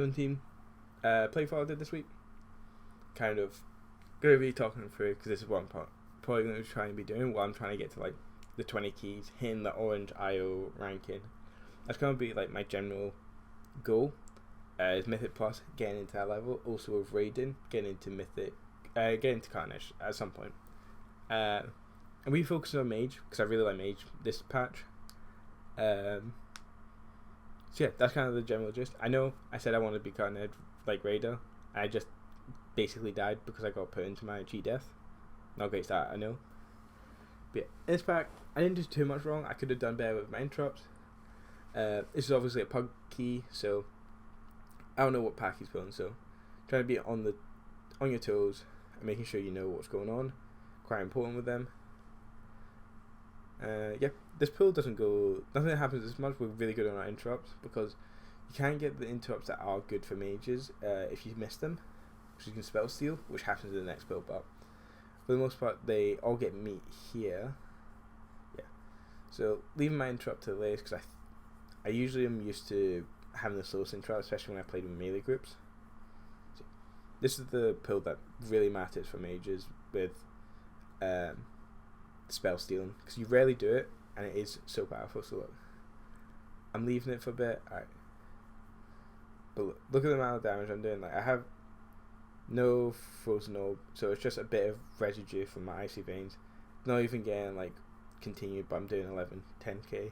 17 playthrough I did this week. Kind of going to be talking through because this is what I'm probably going to try and be doing while I'm trying to get to like the 20 keys, hitting the orange IO ranking. That's going to be like my general goal. Is Mythic Plus, getting into that level. Also with Raiden, getting into Mythic, getting into Carnage at some point. And we focus on Mage because I really like Mage this patch. So yeah, that's kind of the general gist. I know I said I wanted to be Carnage like Raider. I just basically died because I got put into my cheat death. Not a great start, I know. But yeah, in this pack, I didn't do too much wrong. I could have done better with my interrupts. This is obviously a pug key, so I don't know what pack he's pulling. So trying to be on your toes and making sure you know what's going on. Quite important with them. Yeah, this pull doesn't go. Nothing happens as much. We're really good on our interrupts because you can get the interrupts that are good for mages if you miss them, because you can spell steal, which happens in the next build. But for the most part, they all get me here. Yeah, so leaving my interrupt to the latest because I usually am used to having the slowest interrupt, especially when I played with melee groups. So this is the pull that really matters for mages with spell stealing, because you rarely do it and it is so powerful. So look, I'm leaving it for a bit. Alright, but look at the amount of damage I'm doing. Like, I have no frozen orb, so it's just a bit of residue from my icy veins. Not even getting like continued, but I'm doing 10k.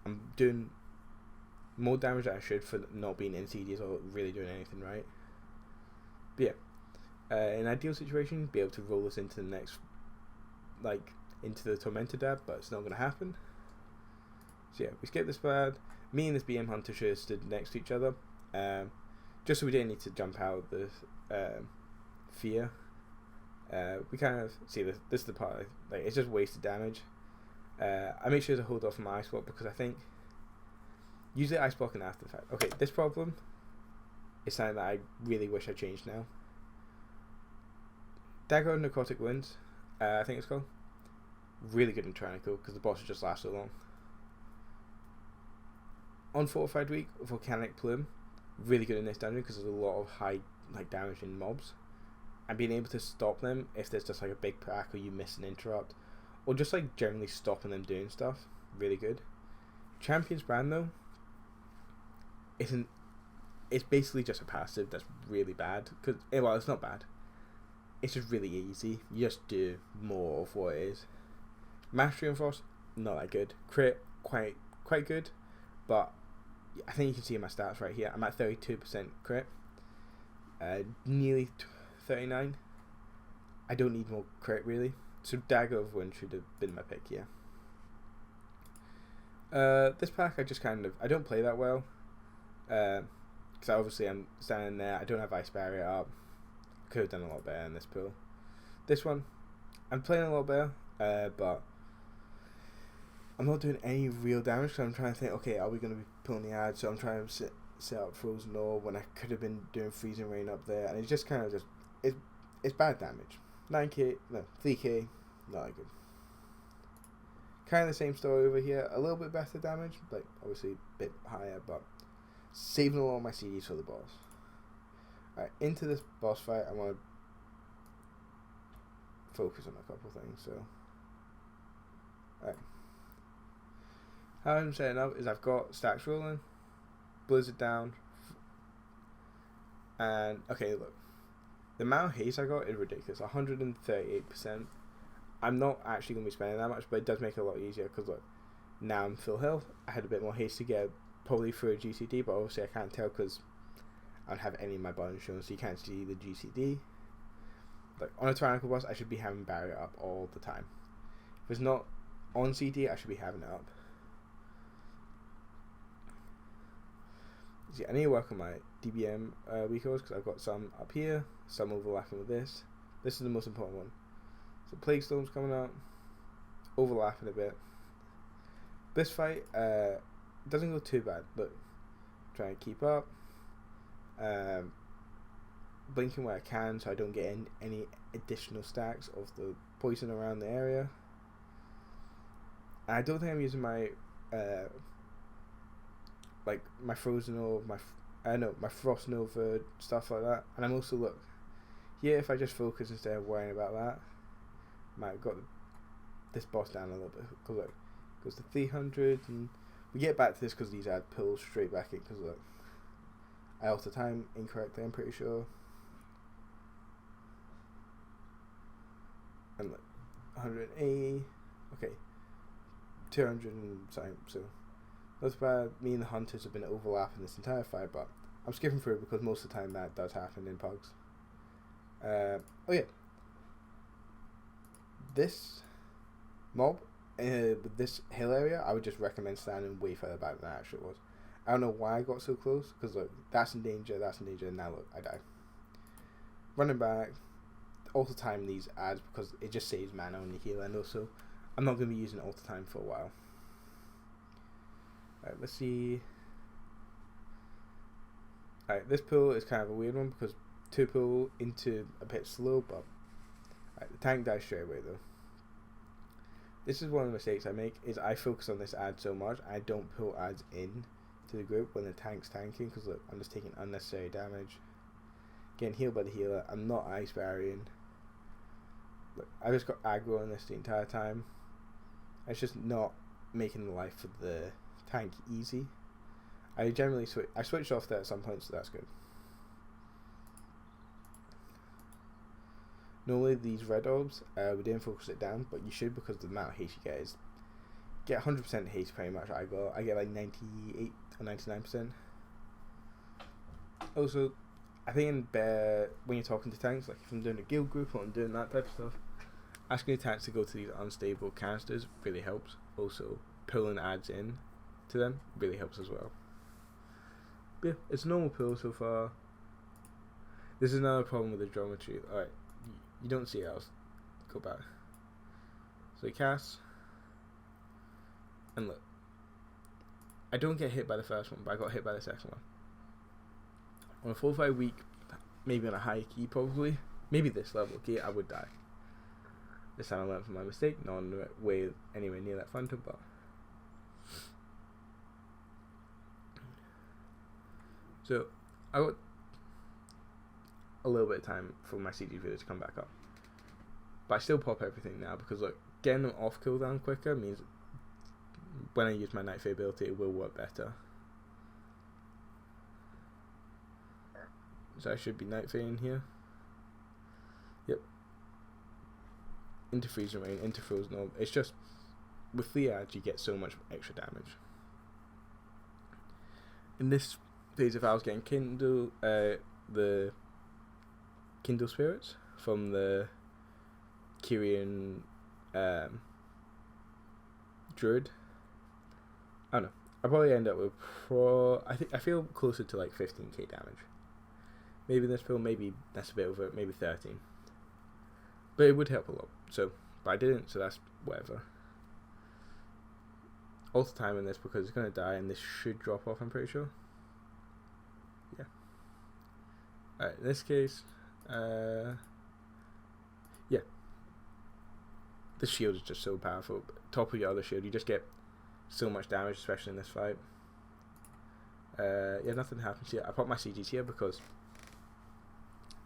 I'm doing more damage than I should for not being insidious or really doing anything right. But yeah, in an ideal situation, be able to roll this into the next, like into the Tormentor dab, but it's not going to happen. So yeah, we skip this bad. Me and this BM Hunter should have stood next to each other, just so we didn't need to jump out of the fear. We kind of see this is the part, like, it's just wasted damage. I make sure to hold off my ice block because I think usually ice blocking after the fact. Okay, this problem is something that I really wish I changed now. Dagger of Necrotic Winds, I think it's called. Really good in Tyrannical because the bosses just last so long. On Fortified Week, Volcanic Plume, really good in this dungeon because there's a lot of high damage in mobs. And being able to stop them if there's just like a big pack or you miss an interrupt, or just like generally stopping them doing stuff, really good. Champion's Brand though, it's basically just a passive that's really bad. Cause, well, it's not bad. It's just really easy. You just do more of what it is. Mastery on Frost, not that good. Crit, quite good, but I think you can see my stats right here. I'm at 32% crit, nearly 39. I don't need more crit really. So Dagger of Wind should have been my pick here. This pack I don't play that well, because obviously I'm standing there. I don't have Ice Barrier up. Could have done a lot better in this pool. This one, I'm playing a lot better, but I'm not doing any real damage because I'm trying to think, okay, are we going to be pulling the ad? So I'm trying to set up Frozen Orb when I could have been doing Freezing Rain up there, and it's just kind of it's bad damage. 9k, no, 3k, not that good. Kind of the same story over here, a little bit better damage, like obviously a bit higher, but saving all my CDs for the boss. Alright, into this boss fight, I want to focus on a couple things. So, alright, how I'm setting up is I've got stacks rolling, blizzard down, and okay, look, the amount of haste I got is ridiculous, 138%. I'm not actually going to be spending that much, but it does make it a lot easier because look, now I'm full health. I had a bit more haste to get probably through a GCD, but obviously I can't tell because I don't have any of my buttons shown, so you can't see the GCD. Like on a Tyrannical boss, I should be having barrier up all the time. If it's not on CD, I should be having it up. See, I need to work on my DBM recalls because I've got some up here, some overlapping with this. This is the most important one. So Plague Storm's coming out, overlapping a bit. This fight doesn't go too bad. Look, try and keep up. Blinking where I can so I don't get any additional stacks of the poison around the area. And I don't think I'm using my like my frozen orb, my I know my Frost Nova, stuff like that. And I'm also, look, here if I just focus instead of worrying about that, might have got this boss down a little bit. Because look, goes to 300, and we get back to this because these add pulls straight back in. Because look, I alter time incorrectly, I'm pretty sure. And look, 180, okay, 200 and something. So that's bad. Me and the hunters have been overlapping this entire fight, but I'm skipping through because most of the time that does happen in Pugs. Oh yeah, this mob with this hill area, I would just recommend standing way further back than I actually was. I don't know why I got so close, because look, that's in danger, and now look, I die. Running back, alter time these ads because it just saves mana on your heal, and also I'm not going to be using alter time for a while. Alright, let's see. Alright, this pull is kind of a weird one because 2 pull into a bit slow, but alright, the tank dies straight away though. This is one of the mistakes I make, is I focus on this ad so much, I don't pull ads in to the group when the tank's tanking, because look, I'm just taking unnecessary damage. Getting healed by the healer, I'm not ice barrying. Look, I just got aggro on this the entire time. It's just not making the life for the tank easy. I generally switched off there at some point, so that's good. Normally these red orbs, we didn't focus it down, but you should, because the amount of haste you get is get 100% haste pretty much. I get like 98 or 99%. Also, I think in bear, when you're talking to tanks, like if I'm doing a guild group or I'm doing that type of stuff, asking the tanks to go to these unstable canisters really helps. Also, pulling ads in to them really helps as well. But yeah, it's a normal pull so far. This is another problem with the geometry. Alright, you don't see it, I'll go back. So he casts, and look, I don't get hit by the first one, but I got hit by the second one. On a 4-5 week, maybe on a high key probably, maybe this level key, I would die. This time I learned from my mistake, not on the way anywhere near that phantom, but so I got a little bit of time for my CG video to come back up, but I still pop everything now because look, getting them off cooldown quicker means when I use my Night Fae ability it will work better. So I should be Night Fae in here. Yep. Into freezing rain, into frozen orb. It's just with the ads you get so much extra damage. In this phase, if I was getting Kindle, the Kindle spirits from the Kyrian druid, I don't know. I'll probably end up with I feel closer to like 15k damage. Maybe in this build, maybe that's a bit over, maybe 13. But it would help a lot. So, but I didn't, so that's whatever. Alter time in this because it's going to die and this should drop off, I'm pretty sure. Yeah. Alright, in this case, yeah. This shield is just so powerful. Top of your other shield, you just get so much damage, especially in this fight. Yeah, nothing happens here. I put my CGs here because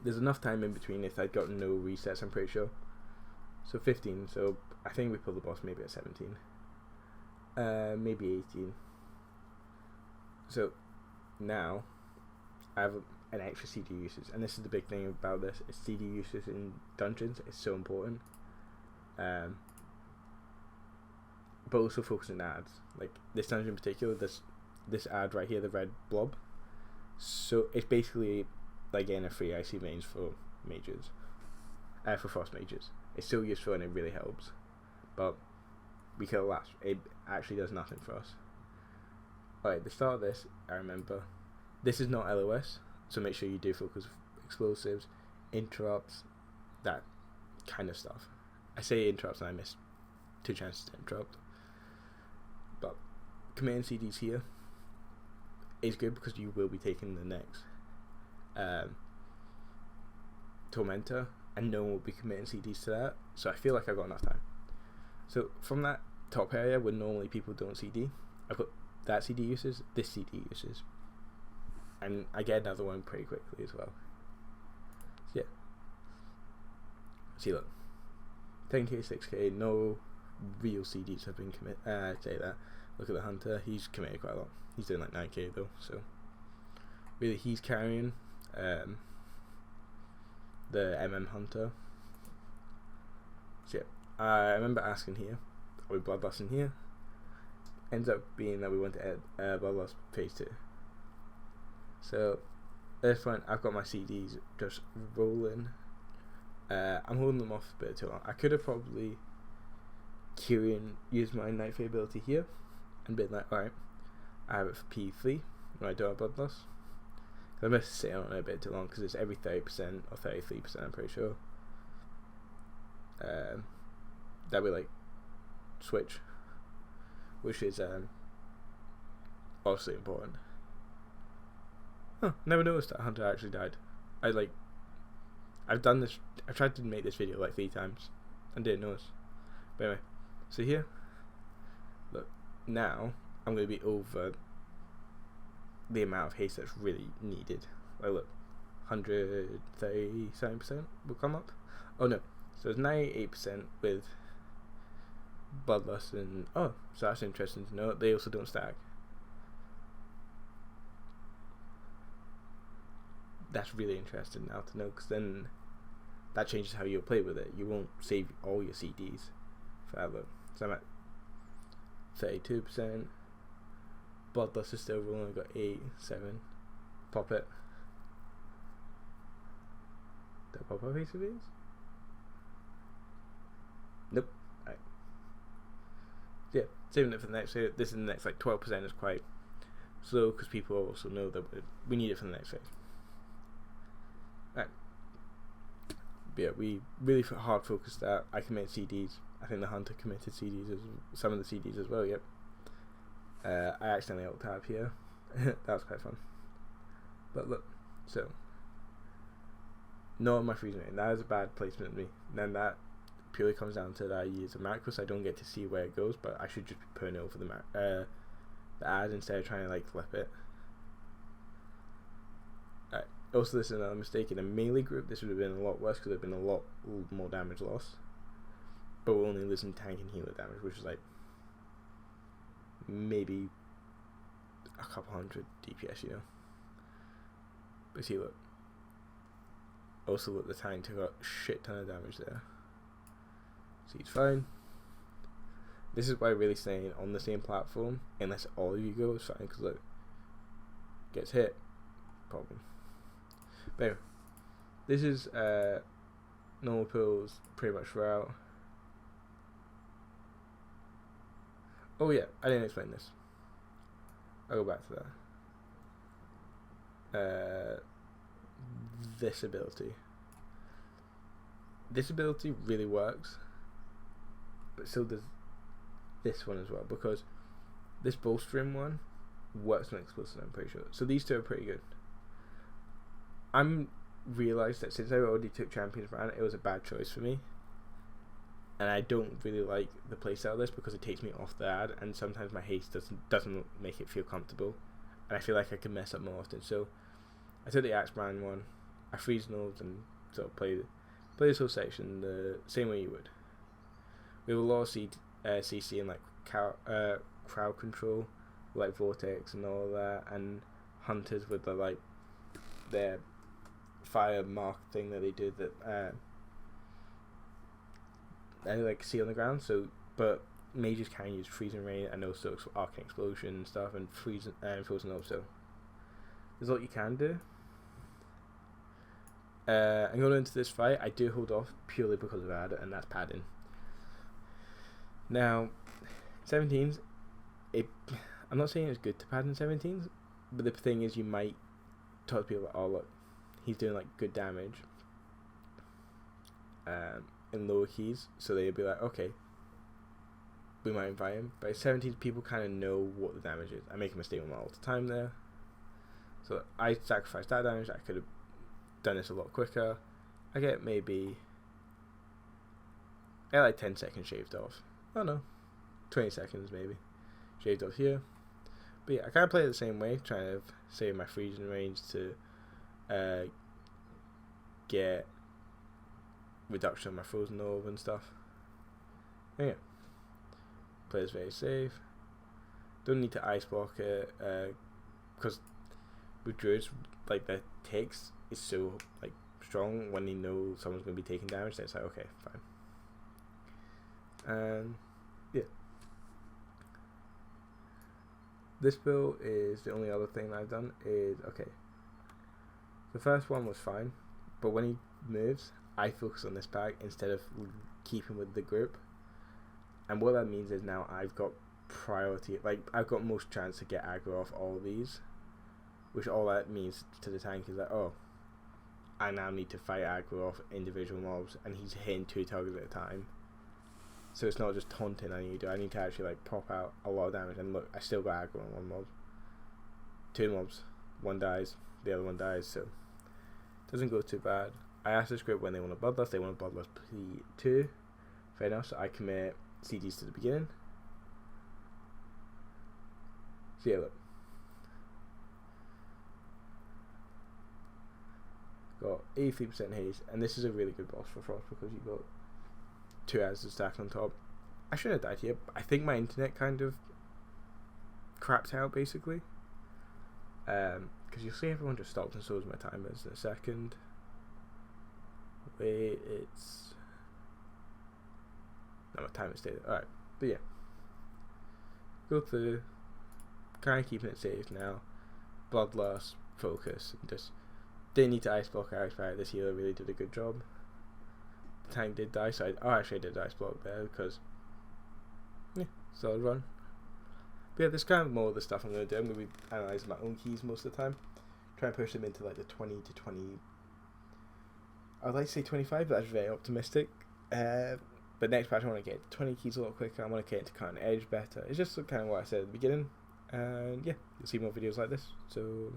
there's enough time in between if I'd gotten no resets, I'm pretty sure. So 15, so I think we pull the boss maybe at 17. Maybe 18. So now I have an extra CD usage, and this is the big thing about this, is CD usage in dungeons is so important. But also focusing on ads. Like this dungeon in particular, this ad right here, the red blob. So it's basically like getting a free icy veins for mages, for frost mages. It's so useful and it really helps, but we kill last. It actually does nothing for us. Alright, the start of this, I remember, this is not LOS, so make sure you do focus explosives, interrupts, that kind of stuff. I say interrupts and I missed 2 chances to interrupt. But command CDs here is good because you will be taking the next Tormentor, and no one will be committing CDs to that, so I feel like I got enough time. So from that top area where normally people don't CD, I put that CD uses, this CD uses. and I get another one pretty quickly as well. So, yeah. See, look, 10k, 6k, no real CDs have been committed. I'd say that. Look at the hunter; he's committed quite a lot. He's doing like 9k though, so really he's carrying the hunter. So yeah, I remember asking here, are we bloodlusting here? Ends up being that we went to bloodlust phase 2. So at this point, I've got my CDs just rolling. I'm holding them off a bit too long. I could have probably used my Night Fae ability here and been like, alright, I have it for P3 when I do our bloodlust. I'm going to sit on it a bit too long because it's every 30% or 33%, I'm pretty sure. That we like switch, which is obviously important. Huh, never noticed that Hunter actually died. I've done this, I tried to make this video like 3 times and didn't notice. But anyway, so here, look, now I'm going to be over the amount of haste that's really needed. Like look, 137% will come up. Oh no, so it's 98% with bloodlust, and oh, so that's interesting to know. They also don't stack. That's really interesting now to know, because then that changes how you'll play with it. You won't save all your CDs forever. So I'm at 32%. Bloodlust is still rolling. I've got 8, 7. Pop it. Did I pop up piece of these? Nope. Right. Yeah, saving it for the next. This is the next like 12% is quite slow because people also know that we need it for the next phase. Right. But yeah, we really hard focused that. I commit CDs. I think the hunter committed CDs some of the CDs as well. Yep. I accidentally alt tab here. That was quite fun. But look, so not on my freezing rate. That is a bad placement of me. Then that purely comes down to that I use a macro, so I don't get to see where it goes, but I should just be putting it over the ad instead of trying to like flip it. Alright. Also, this is another mistake. In a melee group, this would have been a lot worse because there would have been a lot more damage loss. But we're only losing tank and healer damage, which is like maybe a couple hundred DPS, you know. But see, look. Also, look, the tank took a shit ton of damage there. So he's fine. This is why really staying on the same platform, unless all of you go, is fine, because look, gets hit, problem. But anyway, this is normal pills pretty much throughout. Oh yeah, I didn't explain this. I'll go back to that. This ability. This ability really works, but so does this one as well, because this bolstering one works on explosive, I'm pretty sure. So these two are pretty good. I'm realised that since I already took Champions Brand, it was a bad choice for me. And I don't really like the playstyle of this because it takes me off the ad, and sometimes my haste doesn't make it feel comfortable, and I feel like I can mess up more often. So I took the Axe Brand one, I freeze nodes and sort of play this whole section the same way you would. We have a lot of CC and like crowd control, like Vortex and all that, and hunters with the their fire mark thing that they do that I like see on the ground. So, but mages can use freezing rain and also arcane explosion and stuff, and freezing and frozen up. So there's a lot you can do. I'm going into this fight. I do hold off purely because of ad, and that's padding. Now, 17s. I'm not saying it's good to pad in 17s, but the thing is, you might talk to people about, oh look, he's doing like good damage in lower keys, so they'd be like, okay, we might invite him. But 17s, people kind of know what the damage is. I make a mistake on my all the time there, so I sacrificed that damage. I could have done this a lot quicker. I get maybe like 10 seconds shaved off. Oh no, 20 seconds maybe shaved off here. But yeah, I kind of play it the same way, trying to save my freezing range to get reduction on my frozen orb and stuff. And yeah, play this very safe. Don't need to ice block it because with druids, like the text is so like strong when they know someone's going to be taking damage. Then it's like, okay, fine. And yeah, this build is the only other thing that I've done is okay. The first one was fine, but when he moves, I focus on this bag instead of keeping with the group. And what that means is now I've got priority, like I've got most chance to get aggro off all of these, which all that means to the tank is that, oh, I now need to fight aggro off individual mobs, and he's hitting 2 targets at a time. So it's not just taunting I need to do, I need to actually like pop out a lot of damage. And look, I still got aggro on 1 mob. 2 mobs, 1 dies, the other 1 dies, so doesn't go too bad. I asked this group when they want a bloodlust, they want a bloodlust P2. Fair enough, so I commit CGs to the beginning. So yeah, look. Got 83% haze, and this is a really good boss for Frost because you've got 2 hours to stack on top. I shouldn't have died here, but I think my internet kind of crapped out basically. Because you'll see everyone just stopped and so is my timers in a second. Wait, it's... No, my timer stayed. Alright, but yeah. Go through, kind of keeping it safe now. Bloodlust, focus, and just... Didn't need to ice block or ice fire. This healer really did a good job. The tank did die, so actually I did ice block there because... Yeah, solid run. But yeah, this kind of more of the stuff I'm going to do. I'm going to be analysing my own keys most of the time. Try and push them into like the 20 to 20... I'd like to say 25, but that's very optimistic. But next patch I want to get 20 keys a lot quicker. I want to get into current edge better. It's just kind of what I said at the beginning. And yeah, you'll see more videos like this. So...